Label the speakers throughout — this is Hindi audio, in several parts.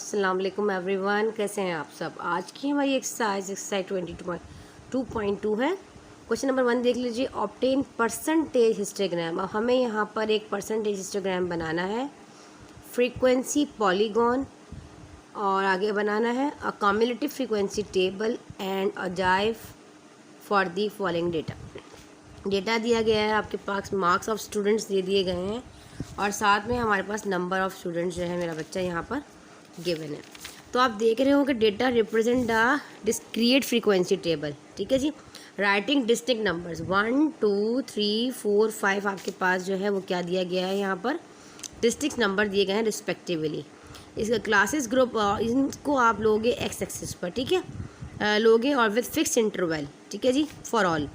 Speaker 1: अस्सलाम वालेकुम एवरीवन, कैसे हैं आप सब। आज की हमारी एक्सरसाइज 22.2 है। क्वेश्चन नंबर 1 देख लीजिए। Obtain percentage histogram. अब हमें यहाँ पर एक परसेंटेज हिस्टोग्राम बनाना है। फ्रीक्वेंसी पॉलीगॉन और आगे बनाना है a cumulative frequency table and ogive for the following data दिया गया है। आपके पास मार्क्स ऑफ स्टूडेंट्स दे दिए गए हैं और साथ में हमारे पास नंबर ऑफ़ स्टूडेंट्स जो है मेरा बच्चा यहाँ पर गिवन है। तो आप देख रहे हो कि data represent the discrete frequency table. ठीक है जी। राइटिंग डिस्टिंक्ट नंबर्स 1 2 3 4 5 आपके पास जो है वो क्या दिया गया है, यहाँ पर डिस्टिंक्ट नंबर दिए गए हैं रिस्पेक्टिवली। इसका क्लासेस ग्रुप इनको आप लोगे एक्स एक्सिस पर, ठीक है, लोगे और विद फिक्स इंटरवल, ठीक है जी, फॉर ऑल।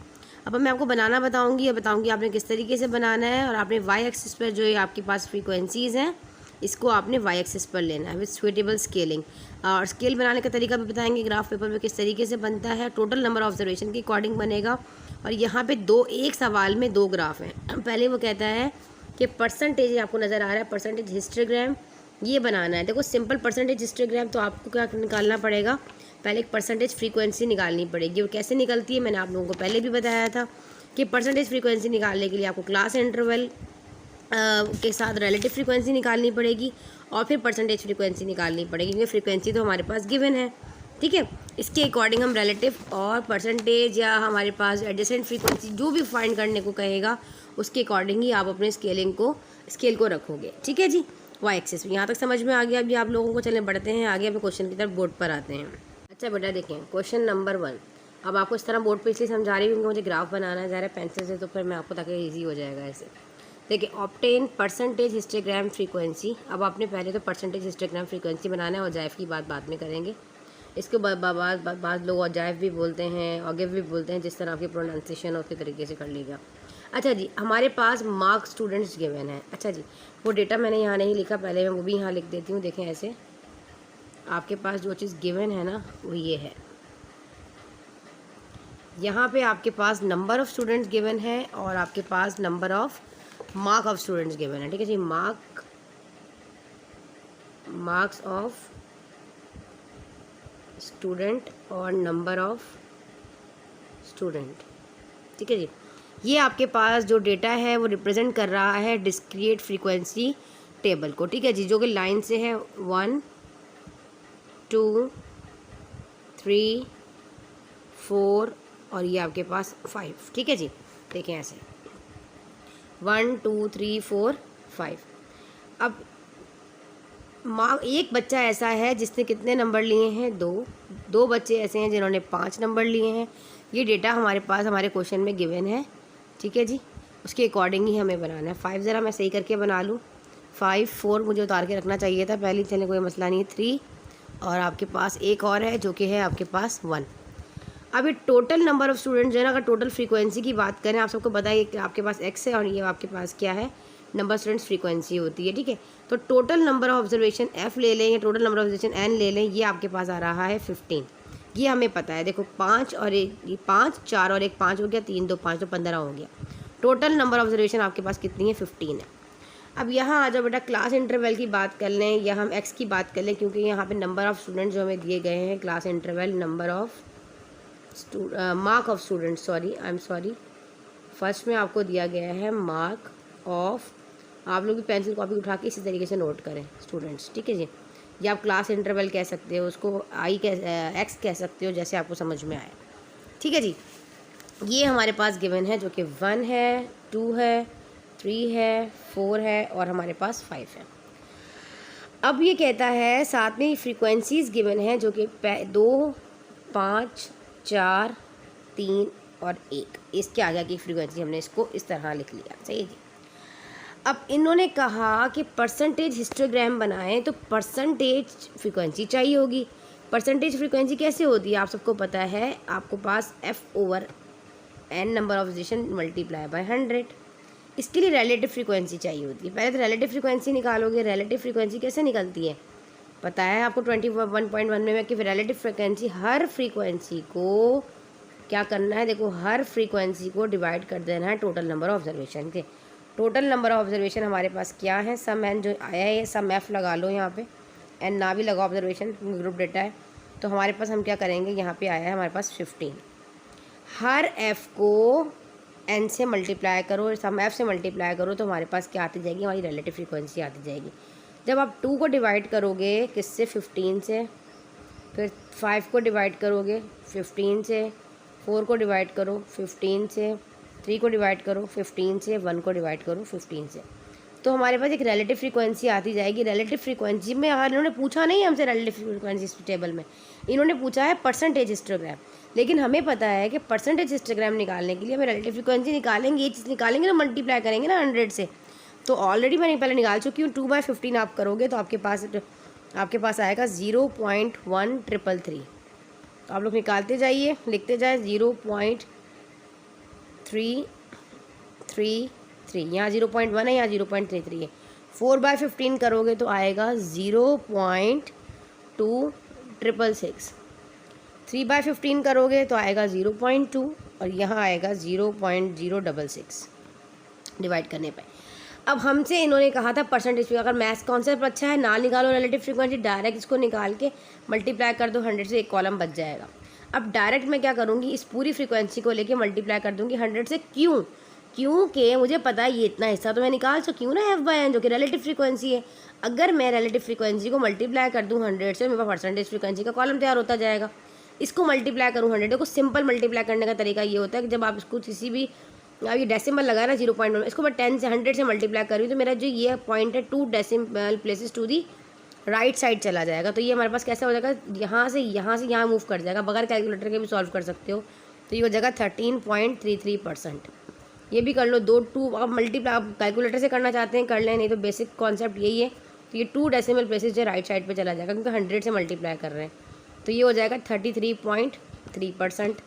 Speaker 1: अब मैं आपको बनाना बताऊंगी आपने किस तरीके से बनाना है। और आपने वाई एक्सिस पर जो आपके पास फ्रीक्वेंसीज़ हैं इसको आपने वाई एक्सिस पर लेना है विद सुइटेबल स्केलिंग। और स्केल बनाने का तरीका भी बताएंगे ग्राफ पेपर में किस तरीके से बनता है। टोटल नंबर ऑब्जर्वेशन के अकॉर्डिंग बनेगा। और यहाँ पे एक सवाल में 2 ग्राफ हैं। पहले वो कहता है कि परसेंटेज आपको नज़र आ रहा है, परसेंटेज हिस्टोग्राम ये बनाना है। देखो सिंपल परसेंटेज हिस्टोग्राम तो आपको क्या निकालना पड़ेगा, पहले एक परसेंटेज फ्रीक्वेंसी निकालनी पड़ेगी। और कैसे निकलती है मैंने आप लोगों को पहले भी बताया था कि परसेंटेज फ्रीक्वेंसी निकालने के लिए आपको क्लास इंटरवल के साथ रिलेटिव फ्रीक्वेंसी निकालनी पड़ेगी और फिर परसेंटेज फ्रीक्वेंसी निकालनी पड़ेगी, क्योंकि फ्रीक्वेंसी तो हमारे पास गिवन है। ठीक है, इसके अकॉर्डिंग हम रिलेटिव और परसेंटेज या हमारे पास एडजेसेंट फ्रीक्वेंसी जो भी फाइंड करने को कहेगा उसके अकॉर्डिंग ही आप अपने स्केल को रखोगे। ठीक है जी, वाई एक्सिस। यहाँ तक समझ में आ गया। अभी आप लोगों को चले बढ़ते हैं आगे, अपने क्वेश्चन की तरफ बोर्ड पर आते हैं। अच्छा बेटा देखें क्वेश्चन नंबर 1। अब आपको इस तरह बोर्ड पे इसलिए समझा रही हूँ क्योंकि मुझे ग्राफ बनाना है ज़रा पेंसिल से, तो फिर मैं आपको ताकि ईजी हो जाएगा ऐसे। देखिए ऑब्टेन परसेंटेज हिस्टोग्राम फ्रीक्वेंसी। अब आपने पहले तो परसेंटेज हिस्टोग्राम फ्रीक्वेंसी बनाना है और जाइफ की बात बाद में करेंगे। इसके बाद लोग ऑजाइफ भी बोलते हैं, ऑगिव भी बोलते हैं, जिस तरह आपकी प्रोनाउंसिएशन हो उसके तरीके से कर लीजिए। अच्छा जी, हमारे पास मार्क स्टूडेंट्स गिवन है। अच्छा जी, वो डेटा मैंने यहाँ नहीं लिखा, पहले मैं वो भी यहाँ लिख देती हूँ। देखें ऐसे आपके पास जो चीज़ गिवन है ना वो ये है। यहाँ पे आपके पास नंबर ऑफ़ स्टूडेंट्स गिवन है और आपके पास number of mark of students given है। ठीक है जी, मार्क्स ऑफ स्टूडेंट और नंबर ऑफ स्टूडेंट। ठीक है जी, ये आपके पास जो डेटा है वो रिप्रेजेंट कर रहा है डिस्क्रीट फ्रीक्वेंसी टेबल को। ठीक है जी, जो कि लाइन से है 1 2 3 4 और ये आपके पास 5। ठीक है जी, देखें ऐसे 1 2 3 4 5। अब एक बच्चा ऐसा है जिसने कितने नंबर लिए हैं, 2 बच्चे ऐसे हैं जिन्होंने 5 नंबर लिए हैं। ये डेटा हमारे पास हमारे क्वेश्चन में गिवन है। ठीक है जी, उसके अकॉर्डिंग ही हमें बनाना है। 5 ज़रा मैं सही करके बना लूँ। 5 4 मुझे उतार के रखना चाहिए था पहले, चले कोई मसला नहीं है। 3 और आपके पास एक और है जो कि है आपके पास 1। अब ये टोटल नंबर ऑफ़ स्टूडेंट जो है ना, अगर टोटल फ्रीक्वेंसी की बात करें, आप सबको बताइए कि आपके पास x है और ये आपके पास क्या है, नंबर स्टूडेंट्स फ्रीक्वेंसी होती है। ठीक है, तो total number of observation f ले लें या total number of observation n ले लें, ये आपके पास आ रहा है 15। ये हमें पता है। देखो 5 और 1 5 4 और 1 5 हो गया, 3 2 5 तो 15 हो गया। टोटल नंबर ऑब्जर्वेशन आपके पास कितनी है, 15 है। अब यहाँ आ जाओ बेटा, क्लास इंटरवल की बात कर लें या हम x की बात कर लें, क्योंकि यहाँ पे नंबर ऑफ़ स्टूडेंट्स जो हमें दिए गए हैं, class interval number of mark of students, sorry first में आपको दिया गया है मार्क ऑफ। आप लोग भी पेंसिल कॉपी उठा के इसी तरीके से नोट करें स्टूडेंट्स। ठीक है जी, या आप क्लास इंटरवल कह सकते हो उसको, एक्स कह सकते हो, जैसे आपको समझ में आए। ठीक है जी, ये हमारे पास गिवन है जो कि 1 है, 2 है, 3 है, 4 है और हमारे पास 5 है। अब ये कहता है साथ में फ्रीक्वेंसीज़ गिवन है जो कि 2 5 4 3 और 1। इसके आगे की फ्रीक्वेंसी हमने इसको इस तरह लिख लिया। सही जी। अब इन्होंने कहा कि परसेंटेज हिस्टोग्राम बनाएं तो परसेंटेज फ्रीक्वेंसी चाहिए होगी। परसेंटेज फ्रीक्वेंसी कैसे होती है आप सबको पता है, आपको पास f/n number of observation multiply by 100। इसके लिए रिलेटिव फ्रीक्वेंसी चाहिए होती है। पहले तो रिलेटिव फ्रीक्वेंसी निकालोगे। रिलेटिव फ्रीक्वेंसी कैसे निकलती है पता है आपको 21.1 में कि रिलेटिव फ्रीक्वेंसी, हर फ्रीक्वेंसी को क्या करना है, देखो हर फ्रीक्वेंसी को डिवाइड कर देना है टोटल नंबर ऑफ ऑब्जर्वेशन के। टोटल नंबर ऑफ ऑब्जर्वेशन हमारे पास क्या है, सम एन जो आया है, सम एफ लगा लो यहाँ पे। एन ना भी लगा ऑब्जर्वेशन, ग्रुप डेटा है। तो हमारे पास हम क्या करेंगे, यहाँ पे आया है हमारे पास 15। हर एफ़ को एन से मल्टीप्लाई करो, सम एफ़ से मल्टीप्लाई करो तो हमारे पास क्या आती जाएगी, हमारी रिलेटिव फ्रीक्वेंसी आती जाएगी। जब आप 2 को डिवाइड करोगे किससे, 15 से, फिर 5 को डिवाइड करोगे 15 से, 4 को डिवाइड करो 15 से, 3 को डिवाइड करो 15 से, 1 को डिवाइड करो 15 से, तो हमारे पास एक रिलेटिव फ्रीक्वेंसी आती जाएगी। रिलेटिव फ्रीक्वेंसी में इन्होंने पूछा नहीं हमसे रिलेटिव फ्रीक्वेंसी टेबल में, इन्होंने पूछा है परसेंटेज हिस्टोग्राम। लेकिन हमें पता है कि परसेंटेज हिस्टोग्राम निकालने के लिए हमें रिलेटिव फ्रीक्वेंसी निकालेंगे, ये चीज़ निकालेंगे ना, मल्टीप्लाई करेंगे ना 100 से। तो ऑलरेडी मैंने पहले निकाल चुकी हूँ। 2/15 आप करोगे तो आपके पास आएगा 0.1333। तो आप लोग निकालते जाइए, लिखते जाए 0.333, यहाँ 0.1 है, यहाँ 0.33 है। 4/15 करोगे तो आएगा 0.2666। 3/15 करोगे तो आएगा 0.2 और यहाँ आएगा 0.066 डिवाइड करने पे। अब हमसे इन्होंने कहा था परसेंटेज, अगर मैथ्स कॉन्सेप्ट अच्छा है ना निकालो रिलेटिव फ्रीक्वेंसी, डायरेक्ट इसको निकाल के मल्टीप्लाई कर दो 100 से, एक कॉलम बच जाएगा। अब डायरेक्ट मैं क्या करूँगी, इस पूरी फ्रीक्वेंसी को लेके मल्टीप्लाई कर दूँगी 100 से। क्योंकि मुझे पता है ये इतना हिस्सा तो मैं निकाल चुकी हूँ ना F/n, जो कि रिलेटिव फ्रीक्वेंसी है। अगर मैं रिलेटिव फ्रीक्वेंसी को मल्टीप्लाई कर दूँ 100 से, मेरे पास परसेंटेज फ्रीक्वेंसी का कॉलम तैयार होता जाएगा। इसको मल्टीप्लाई करूँ 100, देखो सिंपल मल्टीप्लाई करने का तरीका ये होता है कि जब आप इसको किसी भी, अब ये डेसिमल लगा ना 0.1, इसको मैं 10 से 100 से मल्टीप्लाई कर रही हूँ तो मेरा जो ये पॉइंट है 2 decimal places to the right side चला जाएगा। तो ये हमारे पास कैसे हो जाएगा, यहाँ से यहाँ मूव कर जाएगा, बगैर कैलकुलेटर के भी सॉल्व कर सकते हो। तो ये हो जाएगा 13.33%। ये भी कर लो, 2 आप मल्टीप्लाई, आप कैलकुलेटर से करना चाहते हैं कर लें, नहीं तो बेसिक कॉन्सेप्ट यही है। तो ये 2 डेसिमल प्लेसेस जो राइट साइड पे चला जाएगा क्योंकि 100 से मल्टीप्लाई कर रहे हैं। तो ये हो जाएगा 33.3%।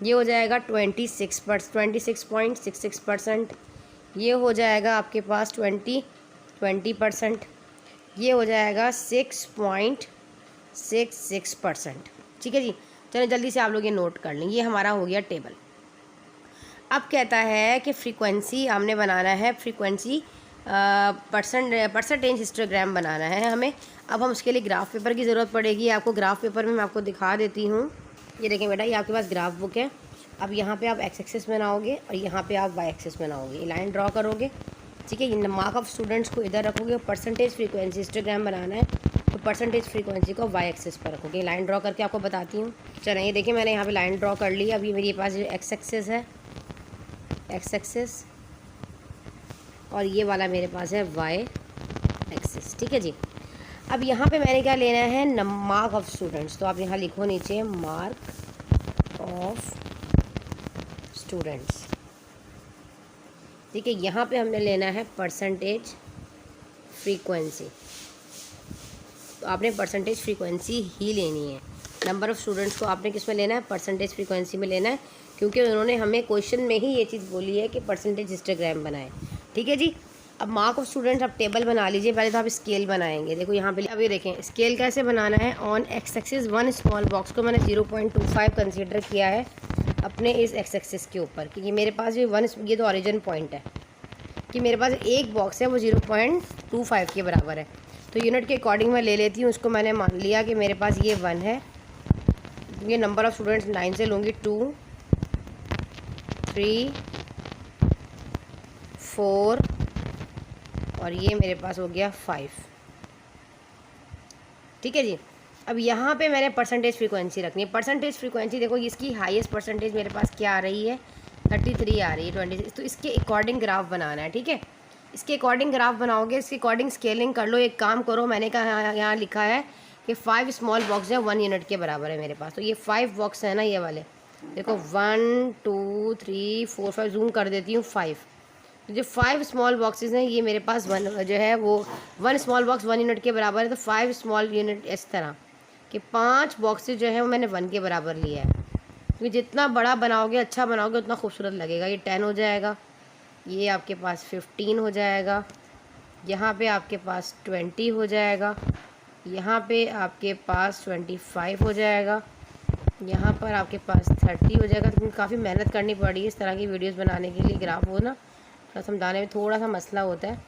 Speaker 1: ये हो जाएगा 26.66%। ये हो जाएगा आपके पास 20%। ये हो जाएगा 6.66%। ठीक है जी, चलो जल्दी से आप लोग ये नोट कर लें। ये हमारा हो गया टेबल। अब कहता है कि फ्रीक्वेंसी हमने बनाना है, फ्रीक्वेंसी परसेंटेज हिस्टोग्राम बनाना है हमें। अब हम उसके लिए ग्राफ पेपर की ज़रूरत पड़ेगी। आपको ग्राफ पेपर में मैं आपको दिखा देती हूँ। ये देखें बेटा, ये आपके पास ग्राफ बुक है। अब यहाँ पे आप एक्स एक्सिस बनाओगे और यहाँ पे आप वाई एक्सिस बनाओगे, लाइन ड्रॉ करोगे। ठीक है, ये मार्क ऑफ स्टूडेंट्स को इधर रखोगे और परसेंटेज फ्रीक्वेंसी हिस्टोग्राम बनाना है तो परसेंटेज फ्रीक्वेंसी को वाई एक्सिस पर रखोगे। लाइन ड्रॉ करके आपको बताती हूँ। चलें, ये देखिए मैंने यहाँ पे लाइन ड्रॉ कर ली। अभी मेरे पास एक्स एक्सिस है, एक्स एक्सिस, और ये वाला मेरे पास है वाई एक्सिस। ठीक है जी। अब यहाँ पे मैंने क्या लेना है, मार्क ऑफ स्टूडेंट्स। तो आप यहाँ लिखो नीचे मार्क ऑफ स्टूडेंट्स। ठीक है, यहाँ पे हमने लेना है परसेंटेज फ्रीक्वेंसी। तो आपने परसेंटेज फ्रीक्वेंसी ही लेनी है। नंबर ऑफ़ स्टूडेंट्स को आपने किस में लेना है, परसेंटेज फ्रीक्वेंसी में लेना है, क्योंकि उन्होंने हमें क्वेश्चन में ही ये चीज़ बोली है कि परसेंटेज हिस्टोग्राम बनाए। ठीक है जी। अब मार्क ऑफ स्टूडेंट्स आप टेबल बना लीजिए। पहले तो आप स्केल बनाएंगे। देखो यहाँ पे अभी देखें स्केल कैसे बनाना है। On x axis 1 small box को मैंने 0.25 कंसीडर किया है अपने इस एक्स एक्सिस के ऊपर, क्योंकि मेरे पास ये 1, ये तो ओरिजिन पॉइंट है कि मेरे पास एक बॉक्स है वो 0.25 के बराबर है। तो यूनिट के अकॉर्डिंग मैं ले लेती हूँ। उसको मैंने मान लिया कि मेरे पास ये 1 है। ये नंबर ऑफ़ स्टूडेंट्स 9 से लूँगी, 2, 3, 4 और ये मेरे पास हो गया 5। ठीक है जी। अब यहाँ पे मैंने परसेंटेज फ्रीक्वेंसी रखनी है। परसेंटेज फ्रीक्वेंसी देखो, इसकी हाईएस्ट परसेंटेज मेरे पास क्या आ रही है, 33 आ रही है, 26। तो इसके अकॉर्डिंग ग्राफ बनाना है। ठीक है, इसके अकॉर्डिंग ग्राफ बनाओगे, इसके अकॉर्डिंग स्केलिंग कर लो। एक काम करो, मैंने कहा यहाँ लिखा है कि 5 स्मॉल बॉक्स है 1 यूनिट के बराबर है मेरे पास। तो ये 5 बॉक्स है ना, ये वाले देखो 1, 2, 3, 4, 5 जूम कर देती हूँ 5। जो 5 स्मॉल बॉक्सेस हैं ये मेरे पास 1 जो है वो 1 स्मॉल बॉक्स 1 यूनिट के बराबर है। तो 5 स्मॉल यूनिट इस तरह कि 5 बॉक्सेस जो है वो मैंने 1 के बराबर लिया है, क्योंकि जितना बड़ा बनाओगे अच्छा बनाओगे उतना खूबसूरत लगेगा। ये 10 हो जाएगा, ये आपके पास 15 हो जाएगा, यहाँ पे आपके पास 20 हो जाएगा, यहाँ पे आपके पास 25 हो जाएगा, यहाँ पर आपके पास 30 हो जाएगा। तो काफ़ी मेहनत करनी पड़ी इस तरह की वीडियोस बनाने के लिए। ग्राफ हो ना थोड़ा समझाने में थोड़ा सा मसला होता है।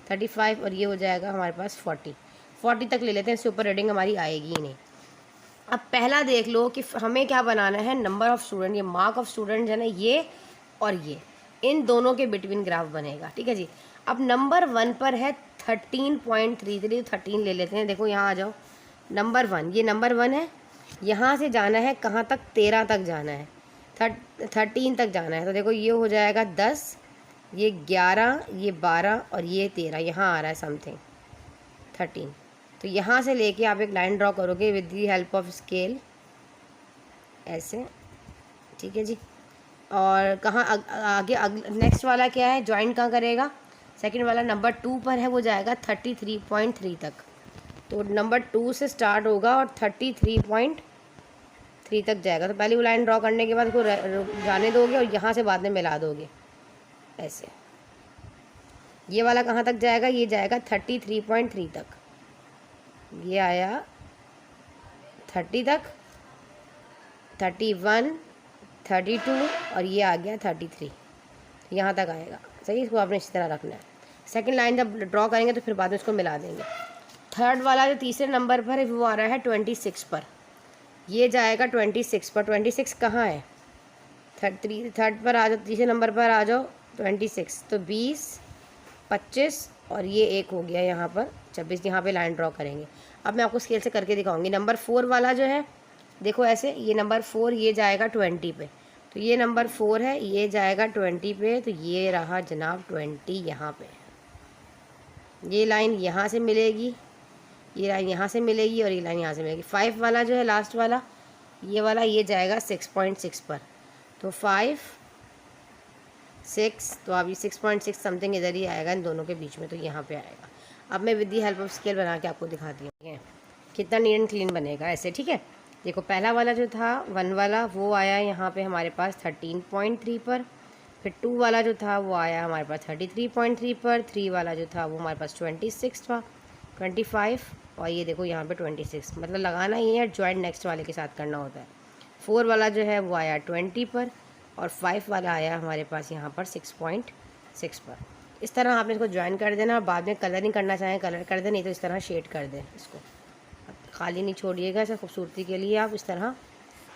Speaker 1: 35 और ये हो जाएगा हमारे पास 40। 40 तक ले लेते हैं, इससे ऊपर रीडिंग हमारी आएगी ही नहीं। अब पहला देख लो कि हमें क्या बनाना है, नंबर ऑफ़ स्टूडेंट, ये मार्क ऑफ़ स्टूडेंट है ना, ये और ये इन दोनों के बिटवीन ग्राफ बनेगा, ठीक है जी। अब नंबर 1 पर है 13.33, 13 ले लेते हैं। देखो यहाँ आ जाओ, नंबर 1, ये नंबर 1 है, यहाँ से जाना है कहाँ तक, 13 तक जाना है, 13 तक जाना है। तो देखो ये हो जाएगा 10, ये 11, ये 12 और ये 13, यहाँ आ रहा है समथिंग 13। तो यहाँ से लेके आप एक लाइन ड्रॉ करोगे with the help of scale, ऐसे, ठीक है जी। और कहाँ आगे नेक्स्ट वाला क्या है, ज्वाइंट कहाँ करेगा, सेकंड वाला नंबर 2 पर है, वो जाएगा 33.3 तक। तो नंबर 2 से स्टार्ट होगा और 33.3 तक जाएगा। तो पहली वो लाइन ड्रॉ करने के बाद उसको जाने दोगे और यहाँ से बाद में मिला दोगे ऐसे। ये वाला कहाँ तक जाएगा, ये जाएगा 33.3 तक, ये आया 30 तक, 31, 32 और ये आ गया 33, यहाँ तक आएगा। सही, इसको आपने इसी तरह रखना है। सेकंड लाइन जब ड्रॉ करेंगे तो फिर बाद में इसको मिला देंगे। थर्ड वाला जो तीसरे नंबर पर है वो आ रहा है 26 पर, ये जाएगा 26 पर। 26 कहाँ है, थर्ड पर आ जाओ, तीसरे नंबर पर आ जाओ 26। तो 20, 25 और ये एक हो गया यहाँ पर 26, यहाँ पे लाइन ड्रॉ करेंगे। अब मैं आपको स्केल से करके दिखाऊंगी। नंबर 4 वाला जो है देखो ऐसे, ये नंबर 4 ये जाएगा 20 पे, तो ये नंबर 4 है, ये जाएगा 20 पे, तो ये रहा जनाब 20 यहाँ पे। ये लाइन यहाँ से मिलेगी, ये लाइन यहाँ से मिलेगी और ये लाइन यहाँ से मिलेगी। 5 वाला जो है लास्ट वाला, ये वाला ये जाएगा 6.6 पर, तो 5, 6, तो अभी 6.6 समथिंग इधर ही आएगा इन दोनों के बीच में, तो यहाँ पे आएगा। अब मैं with the help of scale बना के आपको दिखाती हूँ कितना नीट एंड क्लीन बनेगा ऐसे, ठीक है। देखो पहला वाला जो था 1 वाला वो आया यहाँ पे हमारे पास 13.3 पर, फिर 2 वाला जो था वो आया हमारे पास 33.3 पर, 3 वाला जो था वो हमारे पास 26 था, 25 और ये देखो यहाँ पे 26, मतलब लगाना ही है, जॉइंट नेक्स्ट वाले के साथ करना होता है। 4 वाला जो है वो आया 20 पर और 5 वाला आया हमारे पास यहाँ पर 6.6 पर। इस तरह आपने इसको ज्वाइन कर देना और बाद में कलरिंग करना चाहें कलर कर दें, नहीं तो इस तरह शेड कर दें, इसको खाली नहीं छोड़िएगा, ऐसा खूबसूरती के लिए आप इस तरह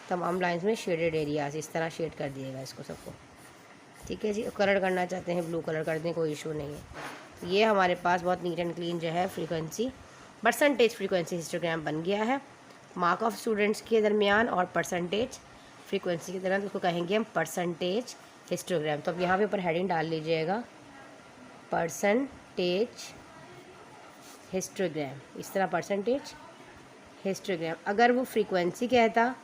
Speaker 1: तमाम लाइंस में शेडेड एरियाज इस तरह शेड कर दिएगा इसको सबको, ठीक है जी। कलर करना चाहते हैं ब्लू कलर कर दें, कोई इशू नहीं है। ये हमारे पास बहुत नीट एंड क्लीन जो है फ्रीक्वेंसी परसेंटेज फ्रीक्वेंसी हिस्टोग्राम बन गया है मार्क ऑफ स्टूडेंट्स के दरमियान और परसेंटेज फ्रीक्वेंसी के दरमियान, तो उसको कहेंगे हम परसेंटेज हिस्टोग्राम। तो अब यहाँ पे ऊपर हेडिंग डाल लीजिएगा परसेंटेज हिस्टोग्राम, इस तरह परसेंटेज हिस्टोग्राम। अगर वो फ्रीक्वेंसी कहता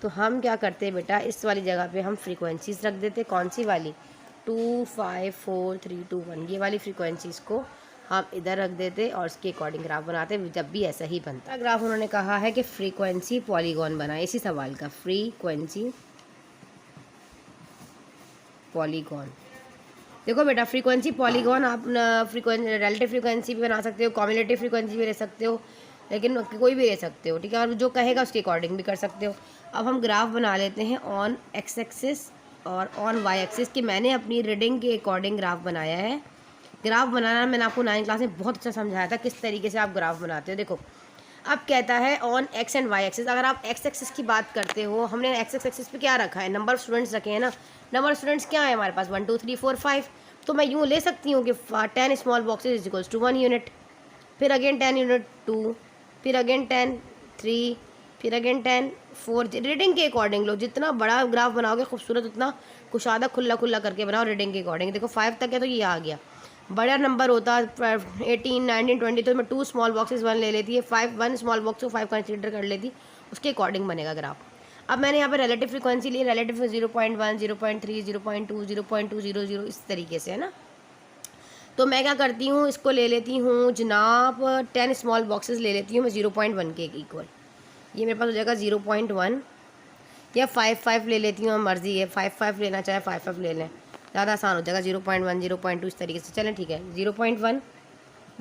Speaker 1: तो हम क्या करते बेटा, इस वाली जगह पे हम फ्रीक्वेंसीज रख देते। कौन सी वाली, 2, 5, 4, 3, 2, 1, ये वाली फ्रीक्वेंसीज को हम इधर रख देते और उसके अकॉर्डिंग ग्राफ बनाते। जब भी ऐसा ही बनता ग्राफ, उन्होंने कहा है कि फ्रीक्वेंसी पॉलीगॉन बनाए, इसी सवाल का फ्रीक्वेंसी पॉलीगॉन। देखो बेटा फ्रीक्वेंसी पॉलीगॉन आप रिलेटिव फ्रीक्वेंसी भी बना सकते हो, कॉम्युलेटिव फ्रीक्वेंसी भी ले सकते हो, लेकिन कोई भी ले सकते हो, ठीक है। और जो कहेगा उसके अकॉर्डिंग भी कर सकते हो। अब हम ग्राफ बना लेते हैं ऑन एक्स एक्सिस और ऑन वाई एक्सिस की। मैंने अपनी रीडिंग के अकॉर्डिंग ग्राफ बनाया है। ग्राफ बनाना मैंने आपको 9th क्लास में बहुत अच्छा समझाया था किस तरीके से आप ग्राफ बनाते हो। देखो अब कहता है on x and y axis. अगर आप एक्स एक्सिस की बात करते हो, हमने एक्स एक्सिस पे क्या रखा है, नंबर ऑफ स्टूडेंट्स रखे हैं ना। नंबर ऑफ स्टूडेंट्स क्या है हमारे पास, 1, 2, 3, 4, 5। तो मैं यूँ ले सकती हूँ कि 10 small boxes is equals to 1 unit, फिर अगेन 10 यूनिट 2, फिर अगेन 10 3, फिर अगेन 10 4। रीडिंग के अकॉर्डिंग लो, जितना बड़ा ग्राफ बनाओगे खूबसूरत उतना कुशादा खुला खुला करके बनाओ रीडिंग के अकॉर्डिंग। देखो 5 तक है तो ये आ गया। बड़ा नंबर होता 18, 19, 20 तो मैं 2 स्मॉल बॉक्सेस 1 ले लेती है, 1 स्मॉल बॉक्स को 5 कंसीडर कर लेती, उसके अकॉर्डिंग बनेगा ग्राफ। अब मैंने यहाँ पे रिलेटिव फ्रीक्वेंसी ली, रिलेटिव 0.1, 0.3, 0.2, 0.200 इस तरीके से है ना। तो मैं क्या करती हूँ, इसको ले लेती हूँ जनाब 10 स्मॉल बॉक्सेस ले लेती हूँ मैं 0.1 के इक्वल। ये मेरे पास हो जाएगा 0.1 या 5 ले लेती हूँ, मर्जी है 5 लेना चाहे 5 ले लें, ज़्यादा आसान हो जाएगा। 0.1, 0.2 इस तरीके से चलें, ठीक है। 0.1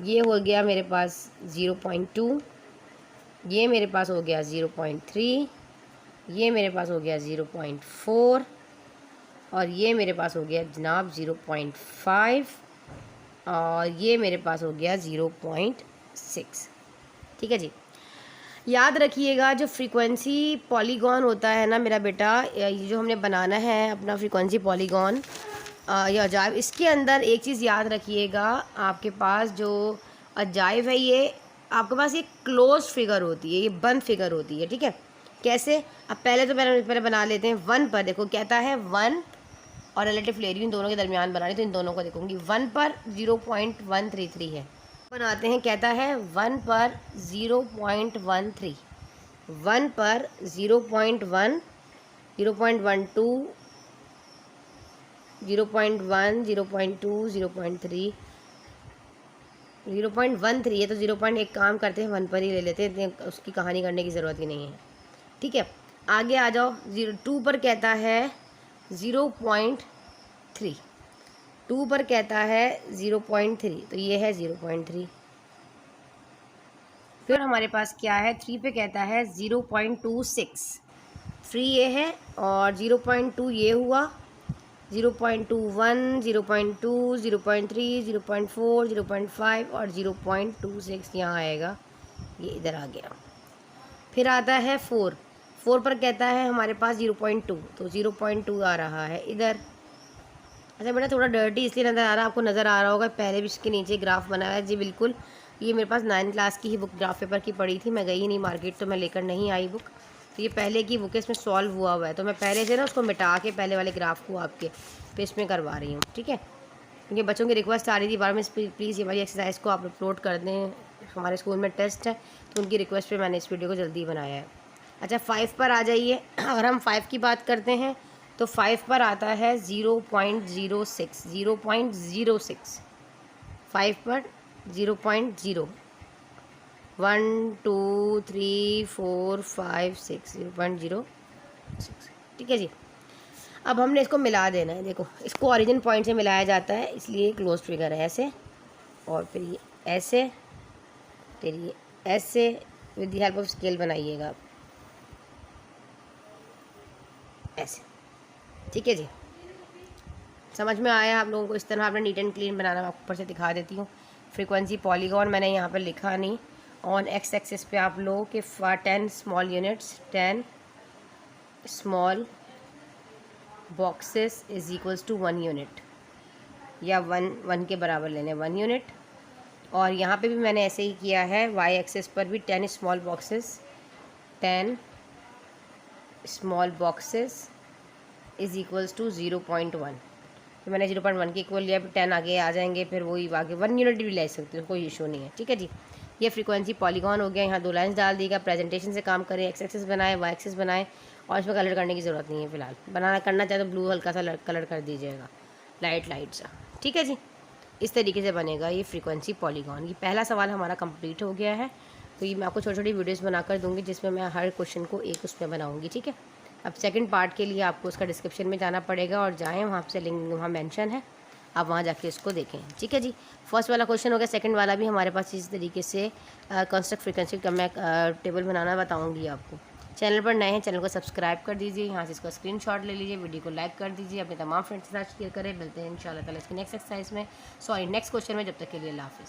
Speaker 1: ये हो गया मेरे पास 0.2, ये मेरे पास हो गया 0.3, ये मेरे पास हो गया 0.4 और ये मेरे पास हो गया जनाब 0.5 और ये मेरे पास हो गया 0.6। ठीक है जी। याद रखिएगा जो फ्रीक्वेंसी पॉलीगॉन होता है ना मेरा बेटा, ये जो हमने बनाना है अपना फ्रीक्वेंसी पॉलीगॉन या अजायब, इसके अंदर एक चीज़ याद रखिएगा, आपके पास जो अजायब है ये आपके पास एक क्लोज फिगर होती है, ये बंद फिगर होती है, ठीक है। कैसे? अब पहले तो पहले बना लेते हैं। 1 पर देखो कहता है 1 और रिलेटिव ले रही हूँ, इन दोनों के दरमियान बना रही, तो इन दोनों को देखूँगी। 1 पर 0.133 है, बनाते हैं। कहता है 1 पर 0.13, 1 पर 0.1, 0.12, 0.1, 0.2, 0.3, 0.13 है, तो 0. एक काम करते हैं 1 पर ही ले लेते हैं, उसकी कहानी करने की ज़रूरत ही नहीं है, ठीक है। आगे आ जाओ। 2 पर कहता है 0.3, 2 पर कहता है 0.3, तो ये है 0.3। फिर हमारे पास क्या है? 3 पे कहता है 0.26, 3 ये है और 0.2 ये हुआ, 0.21, 0.2, 0.3, 0.4, 0.5 और 0.26 यहाँ आएगा, ये इधर आ गया। फिर आता है 4, 4 पर कहता है हमारे पास 0.2, तो 0.2 आ रहा है इधर। अच्छा बेटा थोड़ा डर्टी इसलिए नज़र आ रहा है, आपको नज़र आ रहा होगा पहले भी इसके नीचे ग्राफ बनाया है जी, बिल्कुल। ये मेरे पास 9 क्लास की ही बुक ग्राफ पेपर की पड़ी थी, मैं गई ही नहीं मार्केट, तो मैं लेकर नहीं आई बुक। तो ये पहले की बुक है, इसमें सॉल्व हुआ हुआ है, तो मैं पहले से ना उसको मिटा के पहले वाले ग्राफ को आपके पेज में करवा रही हूँ, ठीक है। क्योंकि बच्चों की रिक्वेस्ट आ रही थी बार में, प्लीज़ ये वाली एक्सरसाइज को आप अपलोड कर दें, हमारे स्कूल में टेस्ट है, तो उनकी रिक्वेस्ट पे मैंने इस वीडियो को जल्दी बनाया है। अच्छा 5 पर आ जाइए। अगर हम 5 की बात करते हैं तो 5 पर आता है 0.06, 0.06, 5 पर 0.0, 1 2 3 4 5 6, 0.06, ठीक है जी। अब हमने इसको मिला देना है, देखो इसको ओरिजिन पॉइंट से मिलाया जाता है, इसलिए क्लोज फिगर है ऐसे, और फिर ये ऐसे, फिर ये ऐसे, with the help of scale बनाइएगा आप ऐसे, ठीक है जी। समझ में आया आप लोगों को? इस तरह आपने नीट एंड क्लीन बनाना, मैं आपको ऊपर से दिखा देती हूँ। फ्रीक्वेंसी पॉलीगॉन मैंने यहाँ पर लिखा नहीं, ऑन एक्स एक्सिस पे आप लोगों के 10 small units, 10 small boxes is equals to 1 unit, या 1 के बराबर लेने 1 यूनिट। और यहाँ पे भी मैंने ऐसे ही किया है, वाई एक्सिस पर भी 10 small boxes, 10 small boxes is equals to 0.1। तो मैंने 0.1 के इक्वल लिया, फिर 10 आगे आ जाएंगे, फिर वही आगे 1 यूनिट भी ले सकते हो, कोई इशू नहीं है, ठीक है जी। ये फ्रीक्वेंसी पॉलीगॉन हो गया। यहाँ 2 लाइन्स डाल दीजिएगा, प्रेजेंटेशन से काम करें, एक्स एक्सिस बनाए, वाई एक्सिस बनाए, और इसमें कलर करने की ज़रूरत नहीं है फ़िलहाल। बनाना करना चाहे तो ब्लू हल्का सा कलर कर दीजिएगा, लाइट सा, ठीक है जी। इस तरीके से बनेगा ये फ्रीक्वेंसी पॉलीगॉन। ये पहला सवाल हमारा कंप्लीट हो गया है। तो ये मैं आपको छोटी छोटी वीडियोस बनाकर दूंगी, जिसमें मैं हर क्वेश्चन को एक उसमें बनाऊंगी, ठीक है। अब सेकंड पार्ट के लिए आपको उसका डिस्क्रिप्शन में जाना पड़ेगा, और जाएँ वहाँ से, लिंक वहाँ मेंशन है, आप वहाँ जाके इसको देखें, ठीक है जी। फर्स्ट वाला क्वेश्चन हो गया, सेकंड वाला भी हमारे पास इस तरीके से कंस्ट्रक्ट फ्रीक्वेंसी का मैं टेबल बनाना बताऊँगी आपको। चैनल पर नए हैं, चैनल को सब्सक्राइब कर दीजिए, यहाँ से इसका स्क्रीनशॉट ले लीजिए, वीडियो को लाइक कर दीजिए, अपने तमाम फ्रेंड्स के साथ शेयर करें। मिलते हैं इंशाल्लाह ताला इसकी नेक्स्ट एक्सरसाइज में, नेक्स्ट क्वेश्चन में। जब तक के लिए अल्लाह हाफ़िज़।